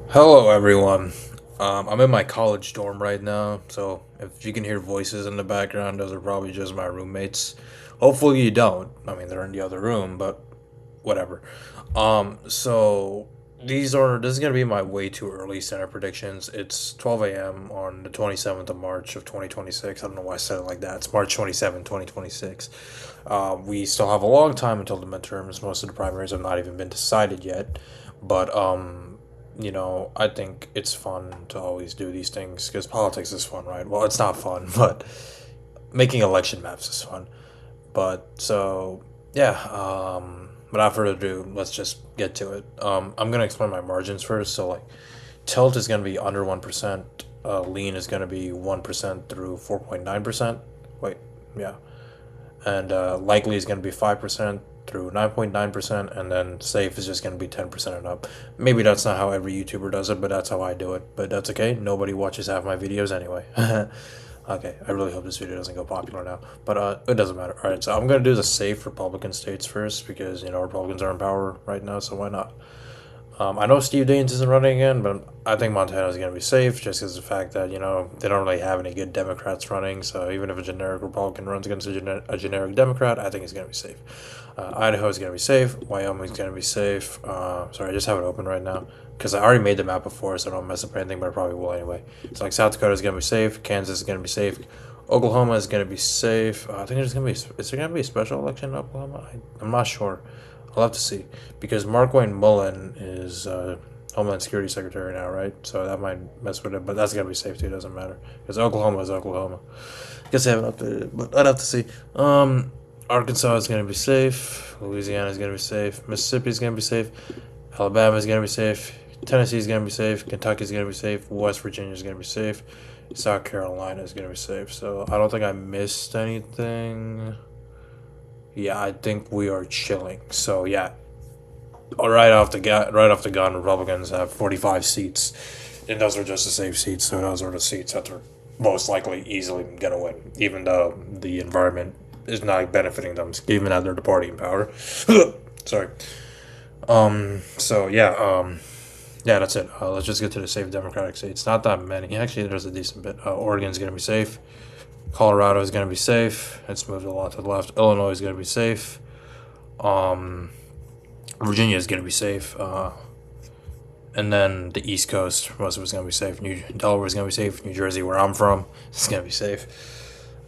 Hello, everyone. I'm in my college dorm right now, so if you can hear voices in the background, those are probably just my roommates. Hopefully, you don't. I mean, they're in the other room, but whatever. So this is gonna be my way too early center predictions. It's 12 a.m. on the 27th of March of 2026. I don't know why I said it like that. It's March 27th, 2026. We still have a long time until the midterms. Most of the primaries have not even been decided yet, but I think it's fun to always do these things because politics is fun, right? Well, it's not fun, but making election maps is fun. But so yeah, without further ado, let's just get to it. I'm gonna explain my margins first. So like, tilt is gonna be under 1%. Lean is gonna be 1% through 4.9%. Wait, yeah, and likely is gonna be 5% through 9.9%, and then safe is just going to be 10% and up. Maybe that's not how every YouTuber does it, but that's how I do it. But that's okay. Nobody watches half my videos anyway. Okay, I really hope this video doesn't go popular now, but it doesn't matter. All right, so I'm gonna do the safe Republican states first because Republicans are in power right now, so why not? I know Steve Daines isn't running again, but I think Montana is going to be safe just because of the fact that, they don't really have any good Democrats running. So even if a generic Republican runs against a generic Democrat, I think he's going to be safe. Idaho is going to be safe. Wyoming is going to be safe. Sorry, I just have it open right now because I already made the map before, so I don't mess up anything, but I probably will anyway. So like South Dakota is going to be safe. Kansas is going to be safe. Oklahoma is going to be safe. I think there's going to be, is there going to be a special election in Oklahoma? I'm not sure. I'll have to see because Markwayne Mullen is Homeland Security Secretary now, right? So that might mess with it, but that's gotta be safe too. It doesn't matter because Oklahoma is Oklahoma. Guess I haven't updated it, but I'd have to see. Arkansas is gonna be safe. Louisiana is gonna be safe. Mississippi is gonna be safe. Alabama is gonna be safe. Tennessee is gonna be safe. Kentucky is gonna be safe. West Virginia is gonna be safe. South Carolina is gonna be safe. So I don't think I missed anything. Yeah, I think we are chilling. So yeah, right off the gun, Republicans have 45 seats, and those are just the safe seats. So those are the seats that are most likely easily gonna win, even though the environment is not benefiting them, even though they're the party in power. Sorry. So yeah. Yeah, that's it. Let's just get to the safe Democratic states. Not that many. Actually, there's a decent bit. Oregon's gonna be safe. Colorado is gonna be safe. It's moved a lot to the left. Illinois is gonna be safe. Um, Virginia is going to be safe. And then the East Coast, most of it's going to be safe. Delaware is going to be safe. New Jersey, where I'm from, is going to be safe.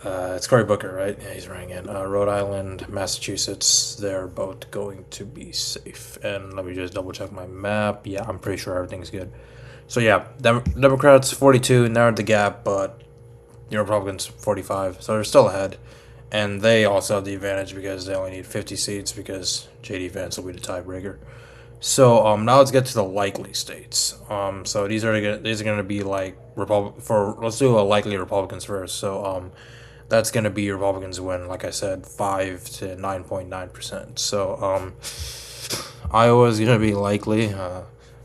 It's Cory Booker, right? Yeah, he's running in. Rhode Island, Massachusetts, they're both going to be safe. And let me just double check my map. Yeah, I'm pretty sure everything's good. So yeah, Democrats 42 narrowed the gap, but Republicans 45, so they're still ahead. And they also have the advantage because they only need 50 seats because JD Vance will be the tiebreaker. So now let's get to the likely states. So these are gonna be like let's do a likely Republicans first. So that's gonna be Republicans win, like I said, 5 to 9.9%. So Iowa is gonna be likely. I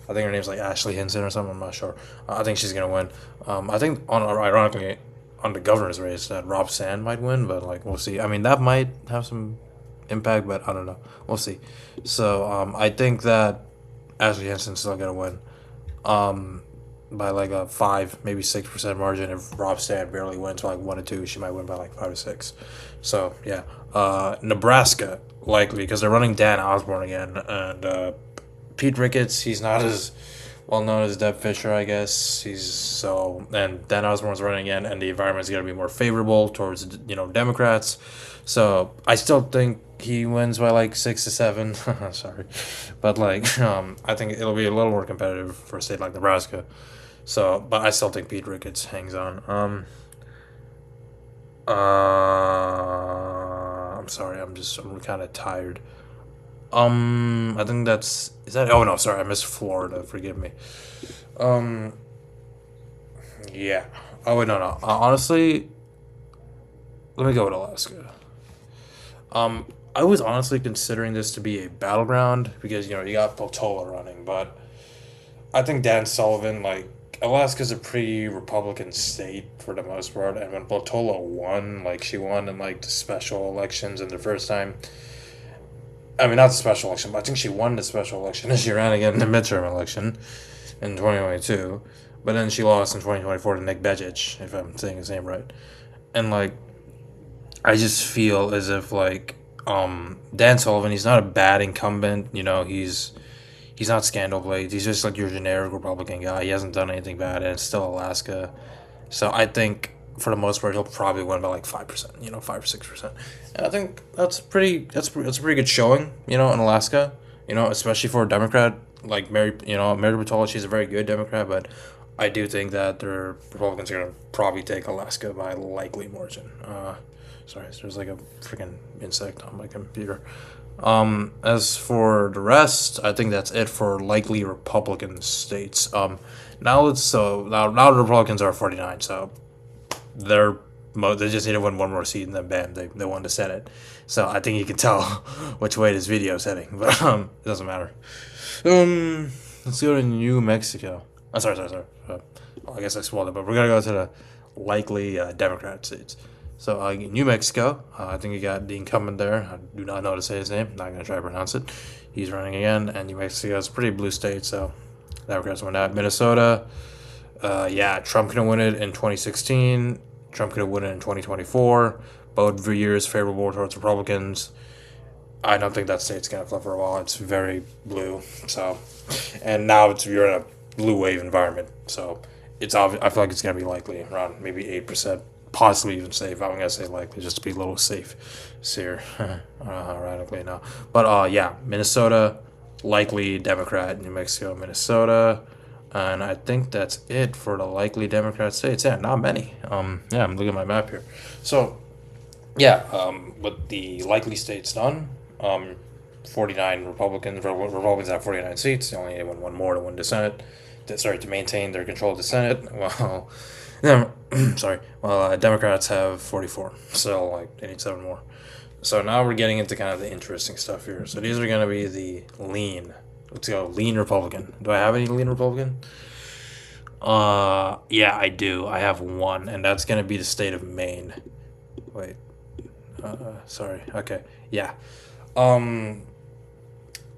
think her name's like Ashley Hinson or something. I'm not sure. I think she's gonna win. I think ironically on the governor's race that Rob Sand might win, but like we'll see. I mean that might have some impact, but I don't know. We'll see. So I think that Ashley Henson's still gonna win. By like a 5, maybe 6% margin. If Rob Sand barely wins by like 1 to 2, she might win by like 5 to 6. So yeah, Nebraska likely because they're running Dan Osborne again, and Pete Ricketts. He's not as well known as Deb Fisher, I guess. And Dan Osborne's running again, and the environment's gonna be more favorable towards Democrats. So I still think he wins by like 6 to 7. Sorry, but like I think it'll be a little more competitive for a state like Nebraska. So, but I still think Pete Ricketts hangs on. I'm sorry. I'm kind of tired. I think that's is that. Oh no, sorry, I missed Florida. Forgive me. Um, yeah. Oh wait, no. Honestly, let me go with Alaska. I was honestly considering this to be a battleground because you got Peltola running, but I think Dan Sullivan, like, Alaska's a pretty Republican state for the most part, and when Peltola won, like, she won in, like, the special elections and the first time. I mean, not the special election, but I think she won the special election and she ran again in the midterm election. in 2022, but then she lost in 2024 to Nick Bejic, if I'm saying his name right. And like, I just feel as if like Dan Sullivan, he's not a bad incumbent. You know, he's not scandal plagued. He's just like your generic Republican guy. He hasn't done anything bad, and it's still Alaska. So I think for the most part he'll probably win by like 5%. You know, 5 or 6%. And I think that's a pretty good showing. You know, in Alaska. You know, especially for a Democrat like Mary. You know, Mary Bartola. She's a very good Democrat, but I do think that the Republicans are gonna probably take Alaska by likely margin. Sorry, there's like a freaking insect on my computer. As for the rest, I think that's it for likely Republican states. Now the Republicans are 49, so they're they just need to win one more seat and then bam, they won the Senate. So I think you can tell which way this video is heading, but it doesn't matter. Let's go to New Mexico. Sorry. Well, I guess I spoiled it, but we're gonna go to the likely Democrat states. So New Mexico, I think you got the incumbent there. I do not know how to say his name. Not gonna try to pronounce it. He's running again, and New Mexico is a pretty blue state, so Democrats win that. Minnesota, yeah, Trump could win it in 2016. Trump could win it in 2024. Both years favorable towards Republicans. I don't think that state's gonna flip for a while. It's very blue. So, and now you're in a blue wave environment. So, it's obvious. I feel like it's gonna be likely around maybe 8%, possibly even safe. I'm gonna say likely just to be a little safe. Here, ironically now. But yeah, Minnesota, likely Democrat. New Mexico, Minnesota. And I think that's it for the likely Democrat states. Yeah, not many. Yeah, I'm looking at my map here. So, yeah, with the likely states done, 49 Republicans have 49 seats. They only need one more to win the Senate. To maintain their control of the Senate. Well, sorry. Well, Democrats have 44. So, like, they need 7 more. So now we're getting into kind of the interesting stuff here. So these are going to be the lean. Let's go, lean Republican. Do I have any lean Republican? Yeah, I do. I have one, and that's going to be the state of Maine. Wait. Sorry. Okay. Yeah. Um,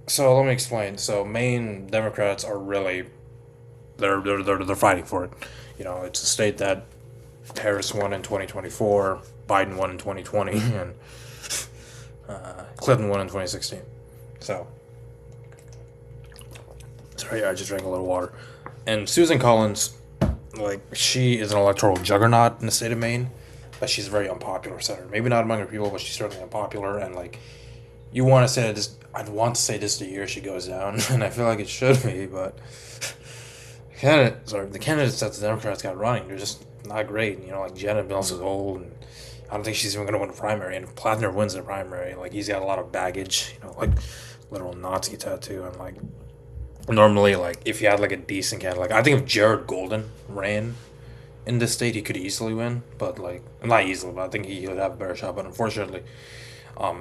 so let me explain. So Maine Democrats are really they're fighting for it. You know, it's a state that Harris won in 2024, Biden won in 2020, and Clinton won in 2016. So, sorry, I just drank a little water. And Susan Collins, like, she is an electoral juggernaut in the state of Maine, but she's a very unpopular senator. Maybe not among her people, but she's certainly unpopular. And like, you want to say that this, I'd want to say this the year she goes down, and I feel like it should be, but the candidates that the Democrats got running, they're just not great. You know, like Janet Mills is old, and I don't think she's even going to win a primary. And if Plattner wins the primary, like he's got a lot of baggage, you know, like literal Nazi tattoo, and like normally, like if you had like a decent candidate, like I think if Jared Golden ran in this state, he could easily win, but like not easily, but I think he would have a better shot. But unfortunately,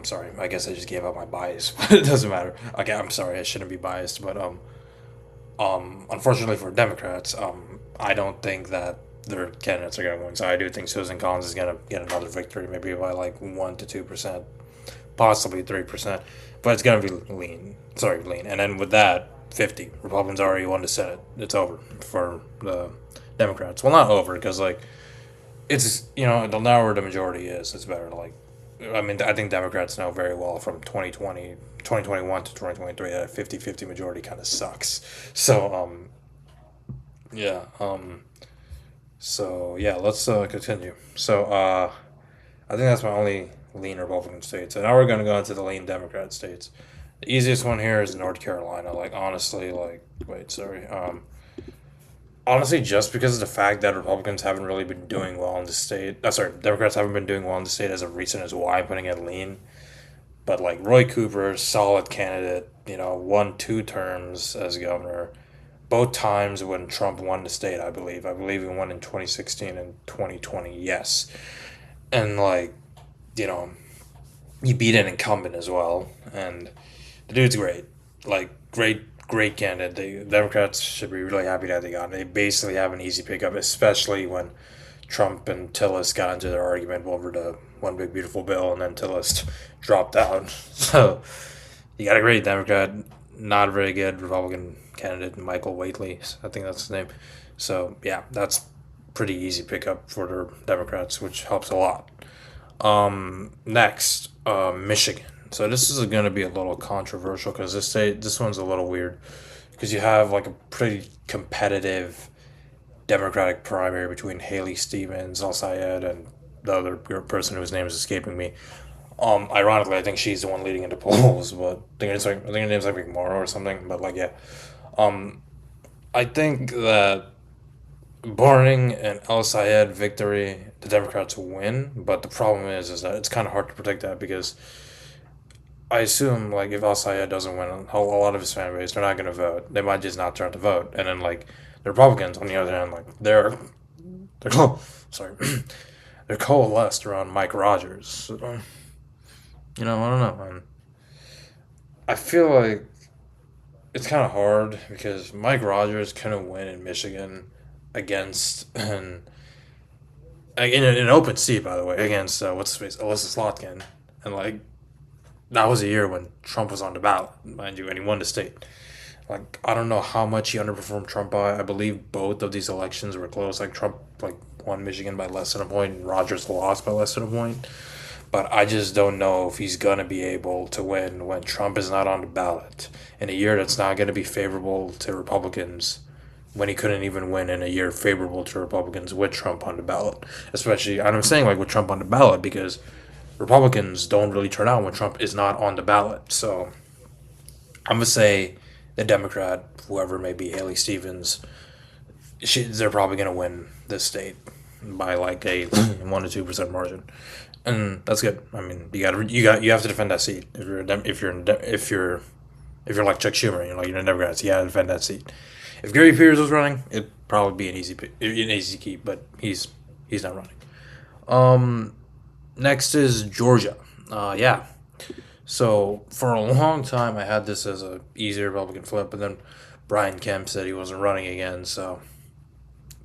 sorry, I guess I just gave up my bias, but it doesn't matter. Okay, I'm sorry, I shouldn't be biased, but unfortunately for Democrats, I don't think that their candidates are going to win. So I do think Susan Collins is going to get another victory, maybe by like 1 to 2%, possibly 3%, but it's going to be lean. Sorry, lean. And then with that, 50 Republicans already won the Senate. It's over for the Democrats. Well, not over because like it's the narrower the majority is, it's better. Like, I mean, I think Democrats know very well from 2021 to 2023 that a 50-50 majority kind of sucks. So, yeah. So, yeah, let's continue. So, I think that's my only lean Republican states. And now we're going to go into the lean Democrat states. The easiest one here is North Carolina. Like, honestly, like, wait, sorry. Honestly, just because of the fact that Republicans haven't really been doing well in the state. Democrats haven't been doing well in the state as of recent is why I'm putting it lean. But like Roy Cooper, solid candidate, won 2 terms as governor. Both times when Trump won the state, I believe. I believe he won in 2016 and 2020, yes. And like, you know, he beat an incumbent as well. And the dude's great. Like, great candidate. The Democrats should be really happy that they got him. They basically have an easy pickup, especially when Trump and Tillis got into their argument over the one big beautiful bill, and then Tillis dropped out. So you got a great Democrat. not very good Republican candidate Michael Whately. I think that's his name. So yeah, that's pretty easy pickup for the Democrats, which helps a lot. Next, Michigan. So this is going to be a little controversial because this one's a little weird because you have like a pretty competitive Democratic primary between Haley Stevens, Al Sayed, and the other person whose name is escaping me. Ironically, I think she's the one leading into polls, but I think her name's like McMorrow or something. But like, yeah, um, I think that barring an El Sayed victory, the Democrats will win. But the problem is that it's kind of hard to predict that because I assume like if Al Sayed doesn't win, a lot of his fan base they're not going to vote. They might just not turn to vote, and then like the Republicans on the other hand, like sorry, they're coalesced around Mike Rogers. So, I don't know. I feel like it's kind of hard because Mike Rogers couldn't win in Michigan against in an open seat, by the way, against what's his face, Alyssa Slotkin, and like that was a year when Trump was on the ballot, mind you, and he won the state. Like I don't know how much he underperformed Trump by. I believe both of these elections were close. Like Trump like won Michigan by less than a point, and Rogers lost by less than a point. But I just don't know if he's gonna be able to win when Trump is not on the ballot in a year that's not gonna be favorable to Republicans. When he couldn't even win in a year favorable to Republicans with Trump on the ballot, especially, and I'm saying like with Trump on the ballot because Republicans don't really turn out when Trump is not on the ballot. So I'm gonna say the Democrat, whoever may be Haley Stevens, they're probably gonna win this state by like a 1 to 2% margin, and that's good. I mean, you have to defend that seat if you're if you're like Chuck Schumer, you're a Democrat, so you gotta defend that seat. If Gary Peters was running, it'd probably be an easy keep, but he's not running. Um, Next is Georgia. Yeah. So for a long time, I had this as a easy Republican flip, but then Brian Kemp said he wasn't running again. So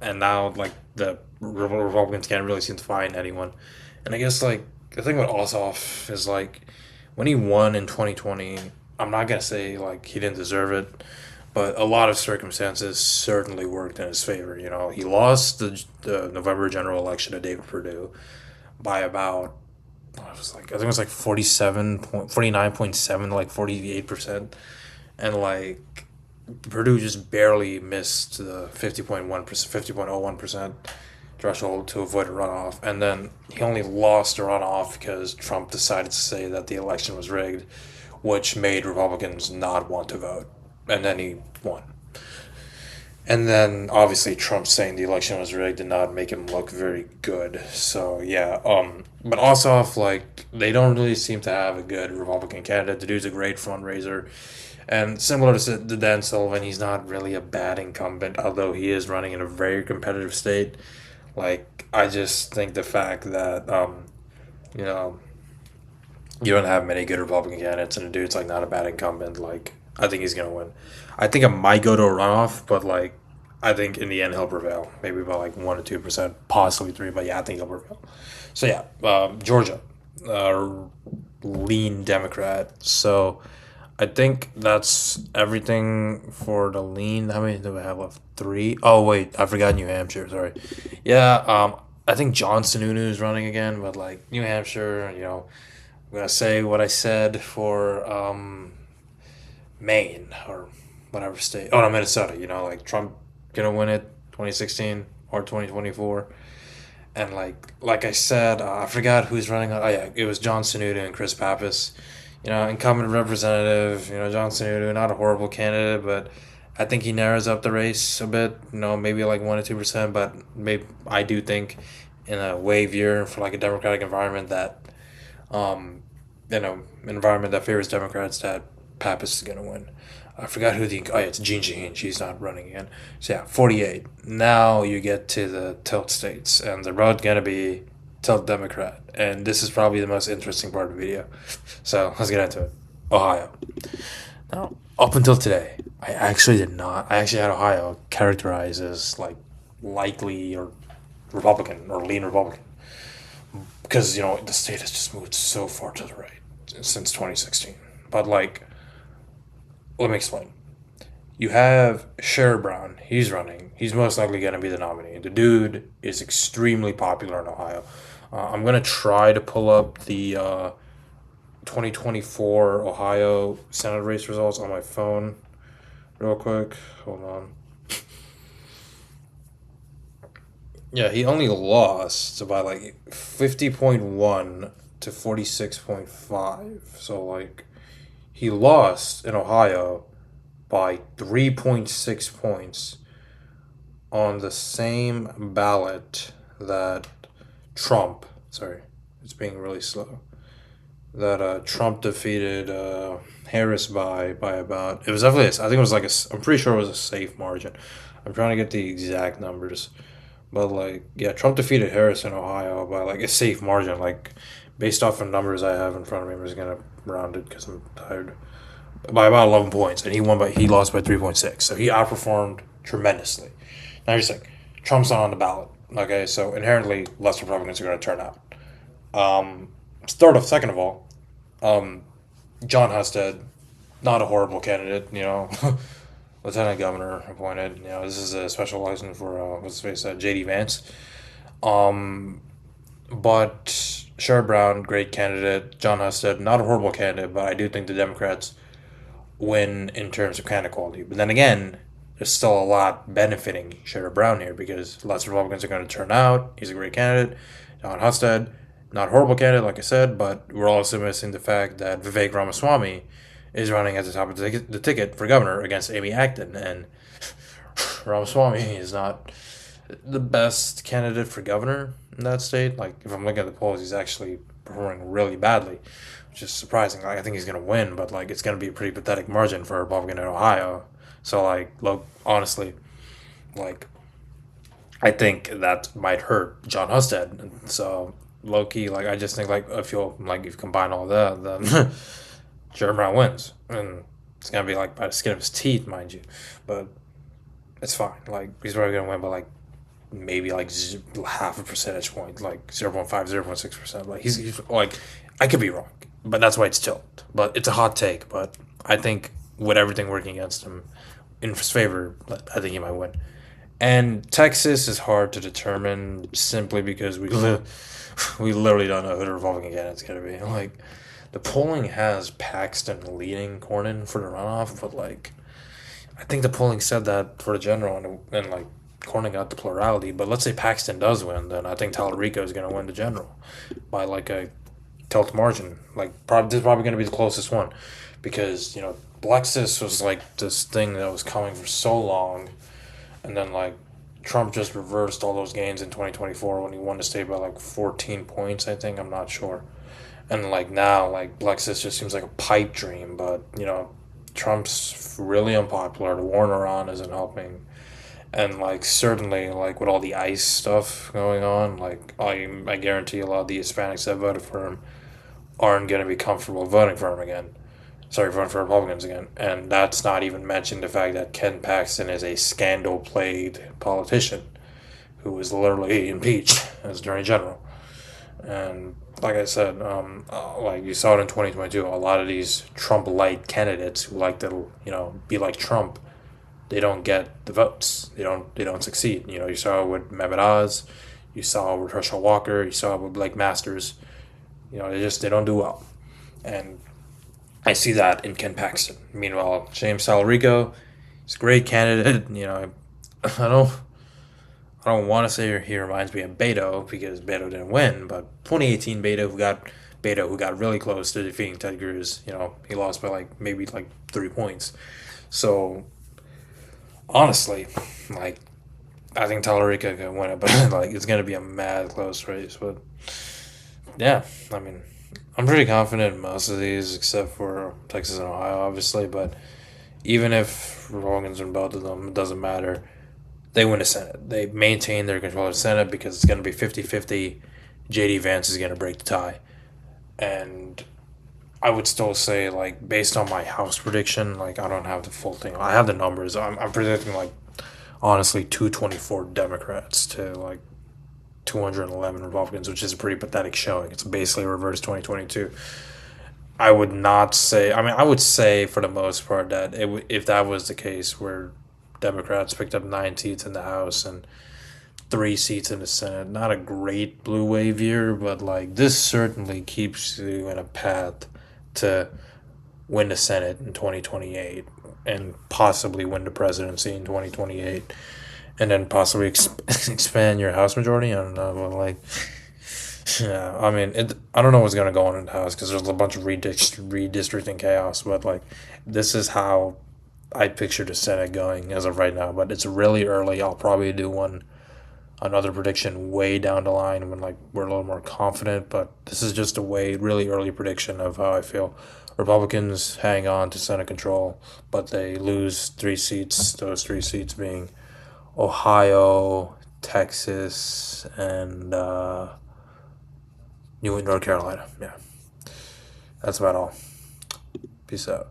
and now like the Republicans can't really seem to find anyone. And I guess like the thing with Ossoff is like when he won in 2020, I'm not gonna say like he didn't deserve it, but a lot of circumstances certainly worked in his favor. He lost the November general election to David Perdue by about I think it was like 49.7 to like 48%, and like Purdue just barely missed the 50.1%, 50.01% threshold to avoid a runoff, and then he only lost a runoff because Trump decided to say that the election was rigged, which made Republicans not want to vote, and then he won. And then obviously Trump saying the election was rigged did not make him look very good. So yeah, but Ossoff like they don't really seem to have a good Republican candidate. The dude's a great fundraiser, and similar to Dan Sullivan, he's not really a bad incumbent, although he is running in a very competitive state. Like I just think the fact that you know you don't have many good Republican candidates, and the dude's like not a bad incumbent. Like I think he's gonna win. I think it might go to a runoff, but like I think in the end he'll prevail. Maybe by like 1 to 2%, possibly three. But yeah, I think he'll prevail. So yeah, Georgia, uh, lean Democrat. So I think that's everything for the lean. How many do I have left? Three. Oh wait, I forgot New Hampshire. Sorry. Yeah. I think John Sununu is running again, but like New Hampshire, I'm gonna say what I said for Maine or whatever state. Oh no, Minnesota. Like Trump gonna win it 2016 or 2024. And like I said, I forgot who's running. Oh yeah, it was John Sununu and Chris Pappas. Incumbent representative. John Sununu, not a horrible candidate, but I think he narrows up the race a bit. Maybe like 1 to 2%, but maybe I do think in a wave year for like a Democratic environment that environment that favors Democrats that Pappas is gonna win. I forgot who the oh yeah, it's Jean Shaheen. She's not running again. So yeah, 48. Now you get to the tilt states, and the road gonna be tilt Democrat, and this is probably the most interesting part of the video. So let's get into it. Ohio. Now, up until today, I actually did not. I actually had Ohio characterized as like likely or Republican or lean Republican because the state has just moved so far to the right since 2016. But like Let me explain. You have Sherrod Brown. He's running. He's most likely going to be the nominee. The dude is extremely popular in Ohio. I'm going to try to pull up the 2024 Ohio Senate race results on my phone real quick. Hold on. Yeah, he only lost by like 50.1 to 46.5. So, like, he lost in Ohio by 3.6 points on the same ballot that Trump, sorry, it's being really slow, that Trump defeated Harris by about, it was definitely, I think it was like I'm pretty sure it was a safe margin. I'm trying to get the exact numbers. But like, yeah, Trump defeated Harris in Ohio by like a safe margin. Like, based off of numbers I have in front of me, I'm just gonna round it because I'm tired. By about 11 points, and he lost by 3.6. So he outperformed tremendously. Now you're saying Trump's not on the ballot. Okay, so inherently less Republicans are going to turn out. Um, second of all, um, John Husted, not a horrible candidate. Lieutenant governor appointed. This is a special election for what's his face, J.D. Vance. Um, but Sherrod Brown, great candidate. John Husted, not a horrible candidate, but I do think the Democrats win in terms of candidate quality. But then again, there's still a lot benefiting Sherrod Brown here because lots of Republicans are going to turn out. He's a great candidate. John Husted, not a horrible candidate, like I said, but we're also missing the fact that Vivek Ramaswamy is running at the top of the ticket for governor against Amy Acton. And Ramaswamy is not the best candidate for governor in that state. Like, if I'm looking at the polls, he's actually performing really badly, which is surprising. Like, I think he's going to win, but, like, it's going to be a pretty pathetic margin for a Republican in Ohio. So, like, look, honestly, like, I think that might hurt John Husted. So, low key, like, I just think, like, if you combine all that, then Jerry Brown wins. And it's going to be, like, by the skin of his teeth, mind you. But it's fine. Like, he's probably going to win by, like, maybe like half a percentage point, like 0.5, 0.6%. Like he's like, I could be wrong, but that's why it's tilted. But it's a hot take. But I think with everything working against him in his favor, I think he might win. And Texas is hard to determine simply because we literally don't know who the Republican candidate's gonna be. Like the polling has Paxton leading Cornyn for the runoff, but like I think the polling said that for the general, and like Cornyn got the plurality. But let's say Paxton does win, then I think Tallarico is going to win the general by like a tilt margin. Like this is probably going to be the closest one because Lexus was like this thing that was coming for so long, and then like Trump just reversed all those gains in 2024 when he won the state by like 14 points. I think, I'm not sure. And like now, like Lexus just seems like a pipe dream. But Trump's really unpopular. The war in Iran isn't helping, and like certainly like with all the ICE stuff going on, like I guarantee a lot of the Hispanics that voted for him aren't going to be comfortable voting for him again. Sorry, voting for Republicans again, and that's not even mentioning the fact that Ken Paxton is a scandal-plagued politician who was literally impeached as Attorney General. And like I said, like you saw it in 2022, a lot of these Trump light candidates who like to, be like Trump, they don't get the votes. They don't succeed. You saw it with Mehmet Oz, you saw it with Herschel Walker, you saw it with Blake Masters. They don't do well, and I see that in Ken Paxton. Meanwhile, James Salarico, he's a great candidate. I don't I don't want to say he reminds me of Beto because Beto didn't win, but 2018 Beto who got really close to defeating Ted Cruz. He lost by like maybe like 3 points. So honestly, like I think Tallarico can win it, but like it's gonna be a mad close race. But yeah, I mean, I'm pretty confident in most of these except for Texas and Ohio, obviously. But even if Republicans win both of them, it doesn't matter. They win the Senate. They maintain their control of the Senate because it's going to be 50-50. J.D. Vance is going to break the tie. And I would still say, like, based on my House prediction, like, I don't have the full thing. I have the numbers. I'm predicting, like, honestly, 224 Democrats to, like, 211 Republicans, which is a pretty pathetic showing. It's basically a reverse 2022. I would not say. I mean, I would say for the most part that if that was the case, where Democrats picked up 9 seats in the House and 3 seats in the Senate, not a great blue wave year, but like this certainly keeps you in a path to win the Senate in 2028 and possibly win the presidency in 2028 and then possibly expand your House majority. I don't know, but like, yeah, I mean, I don't know what's gonna go on in the House because there's a bunch of redistricting chaos. But like, this is how I picture the Senate going as of right now. But it's really early. I'll probably do another prediction way down the line when like we're a little more confident. But this is just a way really early prediction of how I feel. Republicans hang on to Senate control, but they lose 3 seats. Those 3 seats being Ohio, Texas, and North Carolina. Yeah, that's about all. Peace out.